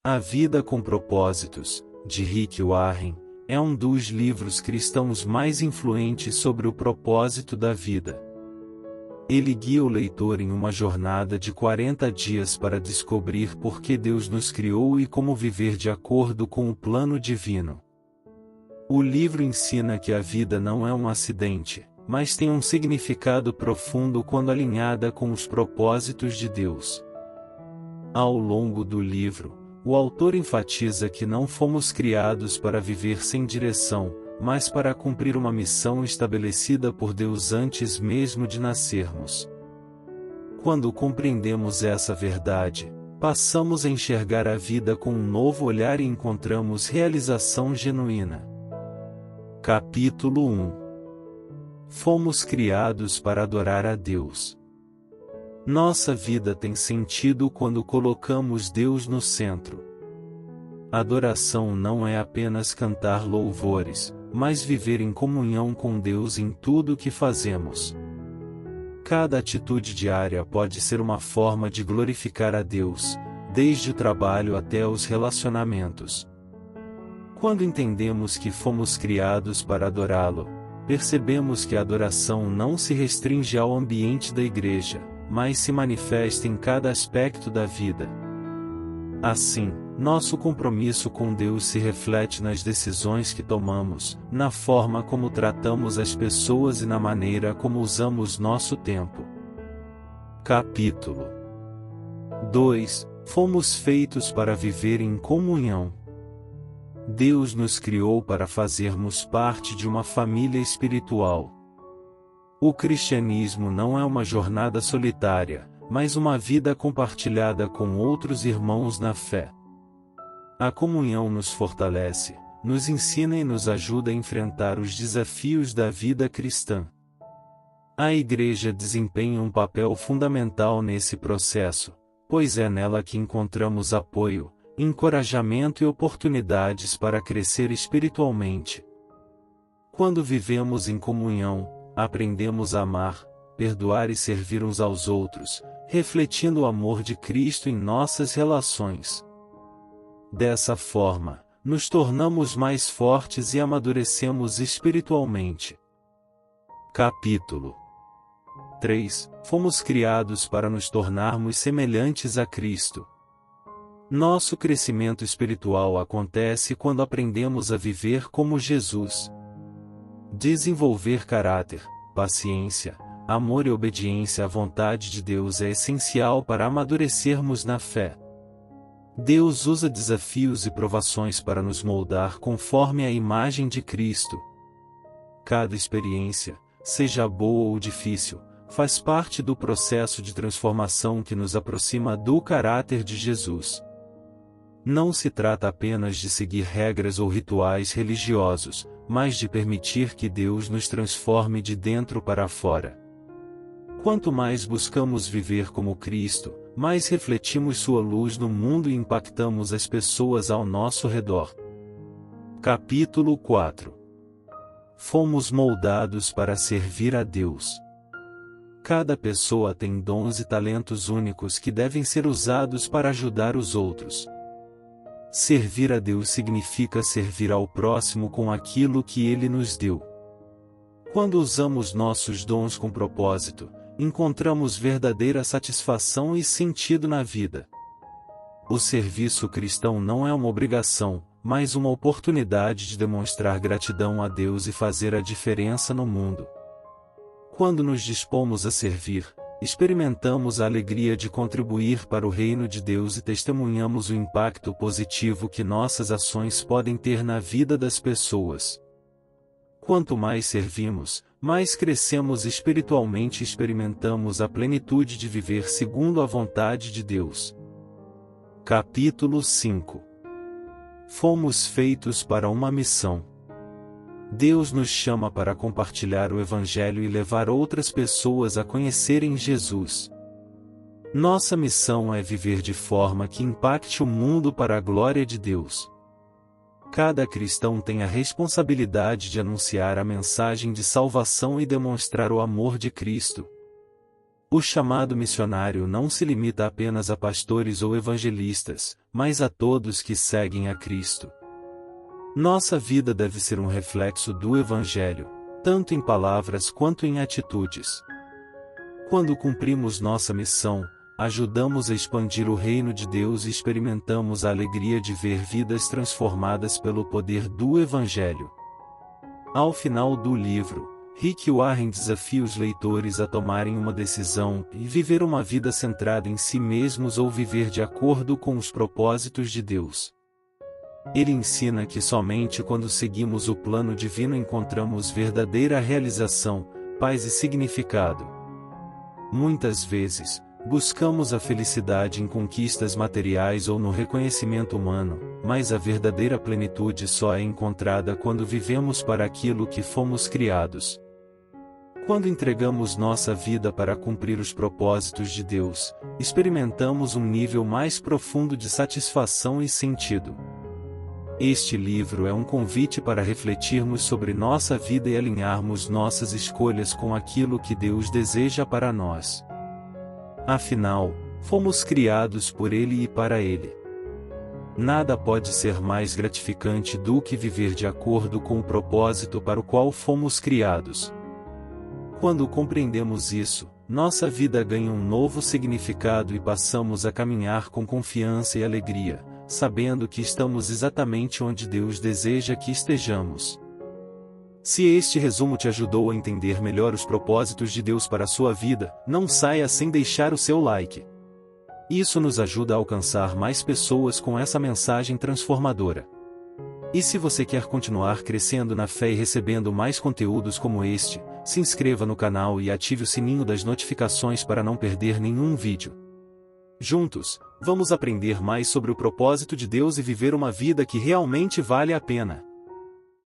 A Vida com Propósitos, de Rick Warren, é um dos livros cristãos mais influentes sobre o propósito da vida. Ele guia o leitor em uma jornada de 40 dias para descobrir por que Deus nos criou e como viver de acordo com o plano divino. O livro ensina que a vida não é um acidente, mas tem um significado profundo quando alinhada com os propósitos de Deus. Ao longo do livro, o autor enfatiza que não fomos criados para viver sem direção, mas para cumprir uma missão estabelecida por Deus antes mesmo de nascermos. Quando compreendemos essa verdade, passamos a enxergar a vida com um novo olhar e encontramos realização genuína. Capítulo 1. Fomos criados para adorar a Deus. Nossa vida tem sentido quando colocamos Deus no centro. Adoração não é apenas cantar louvores, mas viver em comunhão com Deus em tudo o que fazemos. Cada atitude diária pode ser uma forma de glorificar a Deus, desde o trabalho até os relacionamentos. Quando entendemos que fomos criados para adorá-lo, percebemos que a adoração não se restringe ao ambiente da igreja, mas se manifesta em cada aspecto da vida. Assim, nosso compromisso com Deus se reflete nas decisões que tomamos, na forma como tratamos as pessoas e na maneira como usamos nosso tempo. Capítulo 2. Fomos feitos para viver em comunhão. Deus nos criou para fazermos parte de uma família espiritual. O cristianismo não é uma jornada solitária, mas uma vida compartilhada com outros irmãos na fé. A comunhão nos fortalece, nos ensina e nos ajuda a enfrentar os desafios da vida cristã. A Igreja desempenha um papel fundamental nesse processo, pois é nela que encontramos apoio, encorajamento e oportunidades para crescer espiritualmente. Quando vivemos em comunhão, aprendemos a amar, perdoar e servir uns aos outros, refletindo o amor de Cristo em nossas relações. Dessa forma, nos tornamos mais fortes e amadurecemos espiritualmente. Capítulo 3. Fomos criados para nos tornarmos semelhantes a Cristo. Nosso crescimento espiritual acontece quando aprendemos a viver como Jesus. Desenvolver caráter, paciência, amor e obediência à vontade de Deus é essencial para amadurecermos na fé. Deus usa desafios e provações para nos moldar conforme a imagem de Cristo. Cada experiência, seja boa ou difícil, faz parte do processo de transformação que nos aproxima do caráter de Jesus. Não se trata apenas de seguir regras ou rituais religiosos, mas de permitir que Deus nos transforme de dentro para fora. Quanto mais buscamos viver como Cristo, mais refletimos sua luz no mundo e impactamos as pessoas ao nosso redor. Capítulo 4. Fomos moldados para servir a Deus. Cada pessoa tem dons e talentos únicos que devem ser usados para ajudar os outros. Servir a Deus significa servir ao próximo com aquilo que Ele nos deu. Quando usamos nossos dons com propósito, encontramos verdadeira satisfação e sentido na vida. O serviço cristão não é uma obrigação, mas uma oportunidade de demonstrar gratidão a Deus e fazer a diferença no mundo. Quando nos dispomos a servir, experimentamos a alegria de contribuir para o reino de Deus e testemunhamos o impacto positivo que nossas ações podem ter na vida das pessoas. Quanto mais servimos, mais crescemos espiritualmente e experimentamos a plenitude de viver segundo a vontade de Deus. Capítulo 5. Fomos feitos para uma missão. Deus nos chama para compartilhar o Evangelho e levar outras pessoas a conhecerem Jesus. Nossa missão é viver de forma que impacte o mundo para a glória de Deus. Cada cristão tem a responsabilidade de anunciar a mensagem de salvação e demonstrar o amor de Cristo. O chamado missionário não se limita apenas a pastores ou evangelistas, mas a todos que seguem a Cristo. Nossa vida deve ser um reflexo do Evangelho, tanto em palavras quanto em atitudes. Quando cumprimos nossa missão, ajudamos a expandir o reino de Deus e experimentamos a alegria de ver vidas transformadas pelo poder do Evangelho. Ao final do livro, Rick Warren desafia os leitores a tomarem uma decisão e viver uma vida centrada em si mesmos ou viver de acordo com os propósitos de Deus. Ele ensina que somente quando seguimos o plano divino encontramos verdadeira realização, paz e significado. Muitas vezes, buscamos a felicidade em conquistas materiais ou no reconhecimento humano, mas a verdadeira plenitude só é encontrada quando vivemos para aquilo que fomos criados. Quando entregamos nossa vida para cumprir os propósitos de Deus, experimentamos um nível mais profundo de satisfação e sentido. Este livro é um convite para refletirmos sobre nossa vida e alinharmos nossas escolhas com aquilo que Deus deseja para nós. Afinal, fomos criados por Ele e para Ele. Nada pode ser mais gratificante do que viver de acordo com o propósito para o qual fomos criados. Quando compreendemos isso, nossa vida ganha um novo significado e passamos a caminhar com confiança e alegria, sabendo que estamos exatamente onde Deus deseja que estejamos. Se este resumo te ajudou a entender melhor os propósitos de Deus para a sua vida, não saia sem deixar o seu like. Isso nos ajuda a alcançar mais pessoas com essa mensagem transformadora. E se você quer continuar crescendo na fé e recebendo mais conteúdos como este, se inscreva no canal e ative o sininho das notificações para não perder nenhum vídeo. Juntos, vamos aprender mais sobre o propósito de Deus e viver uma vida que realmente vale a pena.